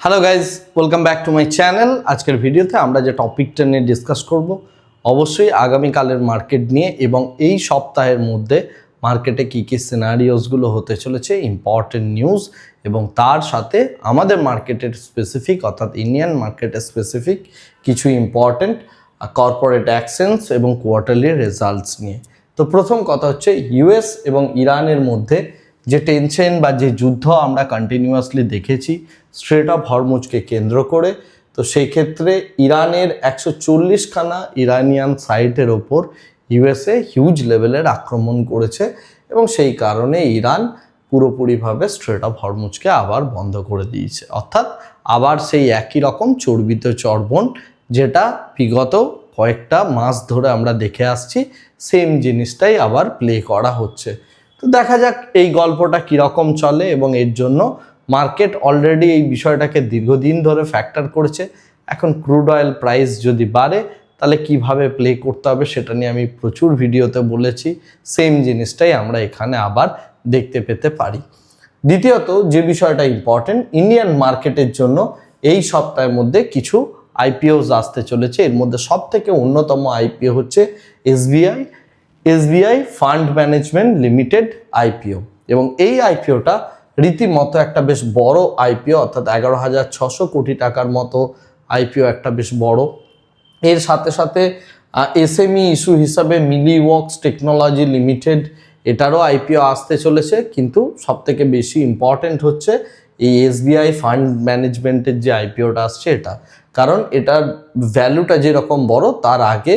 Hello guys, welcome back to my channel. আজকের ভিডিওতে আমরা যে টপিকটা নিয়ে ডিসকাস করব অবশ্যই আগামীকালের মার্কেট নিয়ে এবং এই সপ্তাহের মধ্যে মার্কেটে কী কী সিনারিওসগুলো হতে চলেছে, ইম্পর্টেন্ট নিউজ এবং তার সাথে আমাদের মার্কেটের স্পেসিফিক অর্থাৎ ইন্ডিয়ান মার্কেটের স্পেসিফিক কিছু ইম্পর্টেন্ট কর্পোরেট অ্যাকশনস এবং কোয়ার্টারলি রেজাল্টস নিয়ে। তো প্রথম কথা হচ্ছে ইউএস এবং ইরানের মধ্যে যে টেনশন বা যে যুদ্ধ আমরা কন্টিনিউয়াসলি দেখেছি স্ট্রেট অফ হরমুজকে কেন্দ্র করে, তো সেই ক্ষেত্রে ইরানের 140খানা ইরানিয়ান সাইটের ওপর ইউএসএ হিউজ লেভেলের আক্রমণ করেছে এবং সেই কারণে ইরান পুরোপুরিভাবে স্ট্রেট অফ হরমুজকে আবার বন্ধ করে দিয়েছে, অর্থাৎ আবার সেই একই রকম চর্বিত চর্বণ যেটা বিগত কয়েকটা মাস ধরে আমরা দেখে আসছি, সেম জিনিসটাই আবার প্লে করা হচ্ছে। তো দেখা যাক এই গল্পটা কীরকম চলে এবং এর জন্য মার্কেট অলরেডি এই বিষয়টাকে দীর্ঘদিন ধরে ফ্যাক্টর করেছে। এখন ক্রুড অয়েল প্রাইস যদি বাড়ে তাহলে কিভাবে প্লে করতে হবে সেটা নিয়ে আমি প্রচুর ভিডিওতে বলেছি, সেম জিনিসটাই আমরা এখানে আবার দেখতে পেতে পারি। দ্বিতীয়ত যে বিষয়টা ইম্পর্টেন্ট, ইন্ডিয়ান মার্কেটের জন্য এই সপ্তাহের মধ্যে কিছু আইপিওস আসতে চলেছে। এর মধ্যে সব থেকে অন্যতম আইপিও হচ্ছে SBI fund management limited IPO, এবং এই আইপিওটা রীতিমতো একটা বেশ বড় আইপিও, অর্থাৎ 11,600 কোটি টাকার মতো আইপিও, একটা বেশ বড়। এর সাথে সাথে এসএমই ইস্যু হিসাবে মিলিওয়ার্কস টেকনোলজি লিমিটেড এটারও আইপিও আসতে চলেছে, কিন্তু সবথেকে বেশি ইম্পর্টেন্ট হচ্ছে এই এসবিআই ফান্ড ম্যানেজমেন্টের যে আইপিওটা আসছে এটা, কারণ এটার ভ্যালুটা যেরকম বড়, তার আগে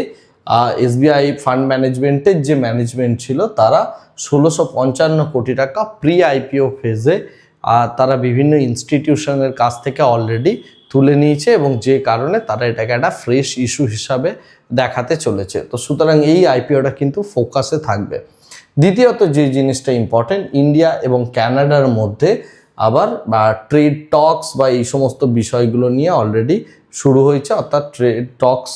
এসবিআই ফান্ড ম্যানেজমেন্টের যে ম্যানেজমেন্ট ছিল তারা 1655 কোটি টাকা প্রি আইপিও ফেজে তারা বিভিন্ন ইনস্টিটিউশনের কাছ থেকে অলরেডি তুলে নিয়েছে এবং যে কারণে তারা এটাকে একটা ফ্রেশ ইস্যু হিসাবে দেখাতে চলেছে। তো সুতরাং এই আইপিওটা কিন্তু ফোকাসে থাকবে। দ্বিতীয়ত যে জিনিসটা ইম্পর্টেন্ট, ইন্ডিয়া এবং ক্যানাডার মধ্যে আবার ট্রেড টক্স বা এই সমস্ত বিষয়গুলো নিয়ে অলরেডি শুরু হয়েছে, অর্থাৎ ট্রেড টক্স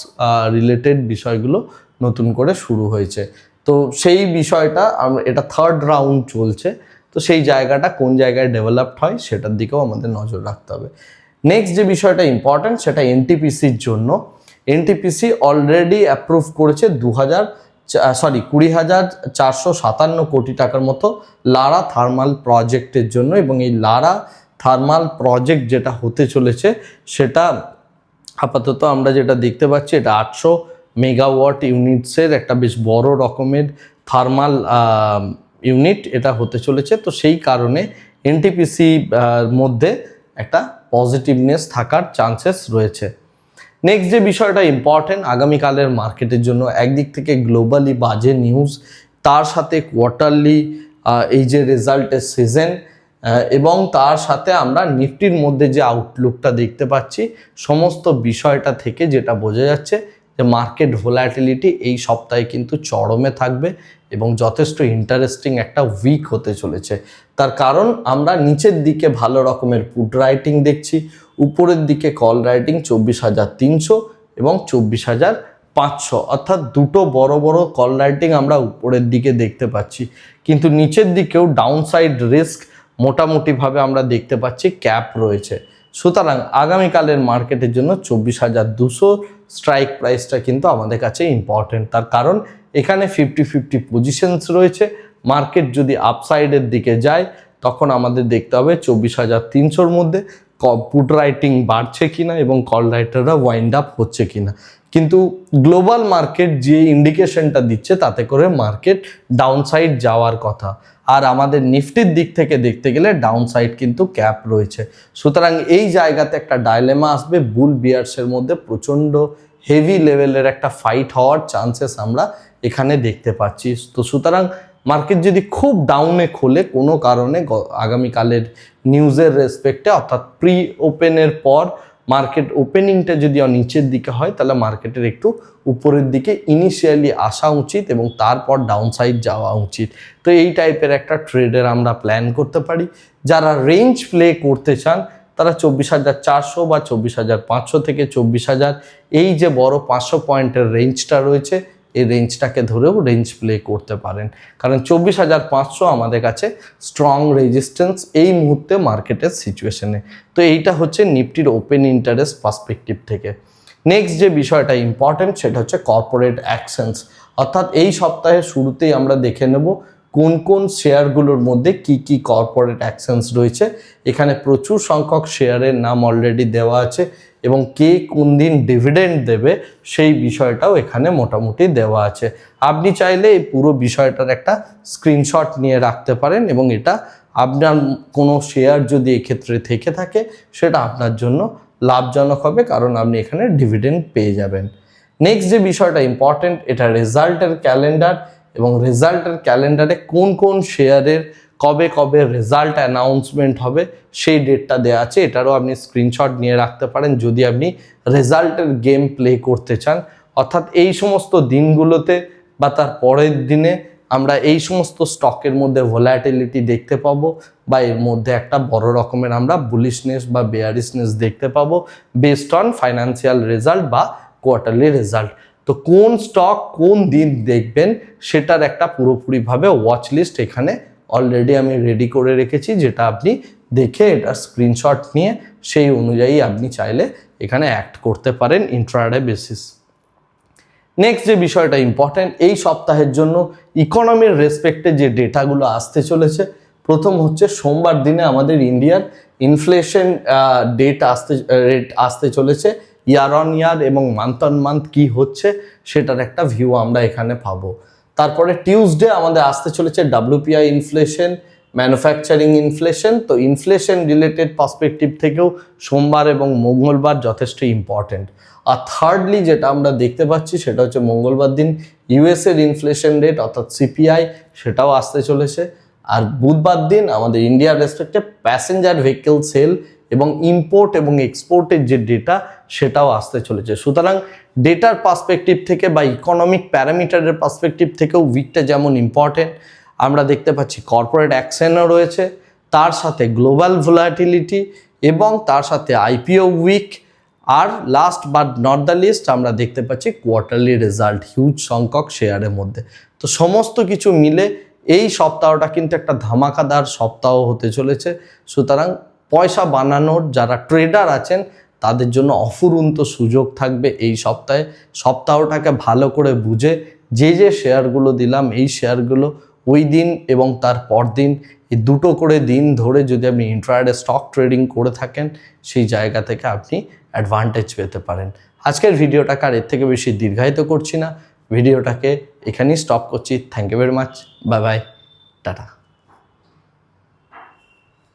রিলেটেড বিষয়গুলো নতুন করে শুরু হয়েছে। তো সেই বিষয়টা এটা থার্ড রাউন্ড চলছে, তো সেই জায়গাটা কোন জায়গায় ডেভেলপড হয় সেটার দিকেও আমাদের নজর রাখতে হবে। নেক্সট যে বিষয়টা ইম্পর্টেন্ট সেটা এনটিপিসির জন্য। এনটিপিসি অলরেডি অ্যাপ্রুভ করেছে 20,457 কোটি টাকার মতো লারা থার্মাল প্রজেক্টের জন্য, এবং এই লারা থার্মাল প্রজেক্ট যেটা হতে চলেছে সেটা আপাতত আমরা যেটা দেখতে পাচ্ছি এটা 800 মেগাওয়াট ইউনিটসের একটা বেশ বড় রকমের থার্মাল ইউনিট এটা হতে চলেছে। তো সেই কারণে এনটিপিসি মধ্যে একটা পজিটিভনেস থাকার চান্সেস রয়েছে। নেক্সট যে বিষয়টা ইম্পর্টেন্ট আগামীকালের মার্কেটের জন্য, একদিক থেকে গ্লোবালি বাজে নিউজ, তার সাথে কোয়ার্টারলি এই যে রেজাল্টের সিজন, এবং তার সাথে আমরা নিফটির মধ্যে যে আউটলুকটা দেখতে পাচ্ছি, সমস্ত বিষয়টা থেকে যেটা বোঝা যাচ্ছে যে মার্কেট ভোলাটিলিটি এই সপ্তাহে কিন্তু চরমে থাকবে এবং যথেষ্ট ইন্টারেস্টিং একটা উইক হতে চলেছে। তার কারণ আমরা নিচের দিকে ভালো রকমের পুট রাইটিং দেখছি, উপরের দিকে কল রাইটিং 24,300 এবং 24,500, অর্থাৎ দুটো বড় বড় কল রাইটিং আমরা উপরের দিকে দেখতে পাচ্ছি, কিন্তু নিচের দিকেও ডাউনসাইড রিস্ক মোটামুটিভাবে আমরা দেখতে পাচ্ছি ক্যাপ রয়েছে। সুতরাং আগামীকালের মার্কেটের জন্য 24,200 স্ট্রাইক প্রাইসটা কিন্তু আমাদের কাছে ইম্পর্টেন্ট। তার কারণ এখানে 50-50 পজিশনস রয়েছে। মার্কেট যদি আপসাইডের দিকে যায় তখন আমাদের দেখতে হবে 24,300-র মধ্যে পুট রাইটিং বাড়ছে কিনা এবং কল রাইটাররা ওয়াইন্ড আপ হচ্ছে কিনা। কিন্তু গ্লোবাল মার্কেট যে ইন্ডিকেশনটা দিচ্ছে তাতে করে মার্কেট ডাউনসাইড যাওয়ার কথা, আর আমাদের নিফটির দিক থেকে দেখতে গেলে ডাউনসাইড কিন্তু ক্যাপ রয়েছে। সুতরাং এই জায়গাতে একটা ডাইলেমা আসবে, বুল বিয়ার্সের মধ্যে প্রচণ্ড হেভি লেভেলের একটা ফাইট হওয়ার চান্সেস আমরা এখানে দেখতে পাচ্ছি। তো সুতরাং মার্কেট যদি খুব ডাউনে খোলে কোনো কারণে আগামীকালের নিউজের রেসপেক্টে, অর্থাৎ প্রি ওপেনের পর মার্কেট ওপেনিংটা যদি নিচের দিকে হয় তাহলে মার্কেটের একটু উপরের দিকে ইনিশিয়ালি আসা উচিত এবং তারপর ডাউনসাইড যাওয়া উচিত। তো এই টাইপের একটা ট্রেডের আমরা প্ল্যান করতে পারি। যারা রেঞ্জ প্লে করতে চান তারা 24,400 বা 24,500 থেকে 24,000 এই যে বড় 500 পয়েন্টের রেঞ্জটা রয়েছে এই রেঞ্জটাকে ধরেও রেঞ্জ প্লে করতে পারেন, কারণ 24,500 আমাদের কাছে স্ট্রং রেজিস্ট্যান্স এই মুহূর্তে মার্কেটের সিচুয়েশনে। তো এইটা হচ্ছে নিফটির ওপেন ইন্টারেস্ট পার্সপেক্টিভ থেকে। নেক্সট যে বিষয়টা ইম্পর্টেন্ট সেটা হচ্ছে কর্পোরেট অ্যাকশনস, অর্থাৎ এই সপ্তাহের শুরুতেই আমরা দেখে নেব কোন কোন শেয়ারগুলোর মধ্যে কি কি কর্পোরেট অ্যাকশনস রয়েছে। এখানে প্রচুর সংখ্যক শেয়ারের নাম অলরেডি দেওয়া আছে এবং কে কোন দিন ডিভিডেন্ড দেবে সেই বিষয়টাও এখানে মোটামুটি দেওয়া আছে। আপনি চাইলে এই পুরো বিষয়টার একটা স্ক্রিনশট নিয়ে রাখতে পারেন এবং এটা আপনার কোনো শেয়ার যদি এক্ষেত্রে থেকে থাকে সেটা আপনার জন্য লাভজনক হবে, কারণ আপনি এখানে ডিভিডেন্ড পেয়ে যাবেন। নেক্সট যে বিষয়টা ইম্পর্টেন্ট, এটা রেজাল্টের ক্যালেন্ডার এবং রেজাল্টের ক্যালেন্ডারে কোন কোন শেয়ারের কবে কবে রেজাল্ট অ্যানাউন্সমেন্ট হবে সেই ডেটটা দেওয়া আছে। এটারও আপনি স্ক্রিনশট নিয়ে রাখতে পারেন যদি আপনি রেজাল্টের গেম প্লে করতে চান, অর্থাৎ এই সমস্ত দিনগুলোতে বা তার পরের দিনে আমরা এই সমস্ত স্টকের মধ্যে ভোলাটিলিটি দেখতে পাবো বা এর মধ্যে একটা বড় রকমের আমরা বুলিশনেস বা বেয়ারিশনেস দেখতে পাবো বেসড অন ফাইন্যান্সিয়াল রেজাল্ট বা কোয়ার্টারলি রেজাল্ট। তো কোন স্টক কোন দিন দেখবেন সেটার একটা পুরোপুরিভাবে ওয়াচ লিস্ট এখানে অলরেডি আমি রেডি করে রেখেছি, যেটা আপনি দেখে এটা স্ক্রিনশট নিয়ে সেই অনুযায়ী আপনি চাইলে এখানে অ্যাক্ট করতে পারেন ইন্ট্রাডে বেসিস। নেক্সট যে বিষয়টা ইম্পর্টেন্ট, এই সপ্তাহের জন্য ইকোনমির রেসপেক্টে যে ডেটাগুলো আসতে চলেছে, প্রথম হচ্ছে সোমবার দিনে আমাদের ইন্ডিয়ার ইনফ্লেশন রেট আসতে চলেছে ইয়ার অন ইয়ার এবং মান্থ অন মান্থ কী হচ্ছে সেটার একটা ভিউ আমরা এখানে পাবো। তারপরে টিউসডে আমাদের আসতে চলেছে WPI ইনফ্লেশন, ম্যানুফ্যাকচারিং ইনফ্লেশন। তো ইনফ্লেশন রিলেটেড পার্সপেক্টিভ থেকেও সোমবার এবং মঙ্গলবার যথেষ্ট ইম্পর্টেন্ট। আর থার্ডলি যেটা আমরা দেখতে পাচ্ছি সেটা হচ্ছে মঙ্গলবার দিন ইউএসের ইনফ্লেশন রেট অর্থাৎ CPI সেটাও আসতে চলেছে। আর বুধবার দিন আমাদের ইন্ডিয়ার রেসপেক্টে প্যাসেঞ্জার ভেহিকেল সেল এবং ইম্পোর্ট এবং এক্সপোর্টের যে ডেটা সেটাও আসতে চলেছে। সুতরাং ডেটার পার্সপেক্টিভ থেকে বা ইকোনমিক প্যারামিটারের পার্সপেক্টিভ থেকেও উইকটা যেমন ইম্পর্টেন্ট, আমরা দেখতে পাচ্ছি কর্পোরেট অ্যাকশনও রয়েছে, তার সাথে গ্লোবাল ভোলাটিলিটি এবং তার সাথে IPO উইক, আর last but not the least আমরা দেখতে পাচ্ছি কোয়ার্টারলি রেজাল্ট হিউজ সংখ্যক শেয়ারের মধ্যে। তো সমস্ত কিছু মিলে এই সপ্তাহটা কিন্তু একটা ধামাকাদার সপ্তাহ হতে চলেছে। সুতরাং পয়সা বানানোর যারা ট্রেডার আছেন তাদের জন্য অফুরন্ত সুযোগ থাকবে এই সপ্তাহে। সপ্তাহটাকে ভালো করে বুঝে যে যে শেয়ারগুলো দিলাম এই শেয়ারগুলো ওই দিন এবং তার পর দিন এই দুটো করে দিন ধরে যদি আপনি ইন্ট্রাডে স্টক ট্রেডিং করে থাকেন সেই জায়গা থেকে আপনি অ্যাডভান্টেজ পেতে পারেন। আজকের ভিডিওটাকে আর এর থেকে বেশি দীর্ঘায়িত করছি না, ভিডিওটাকে এখানেই স্টপ করছি। Thank you very much, bye bye, tata.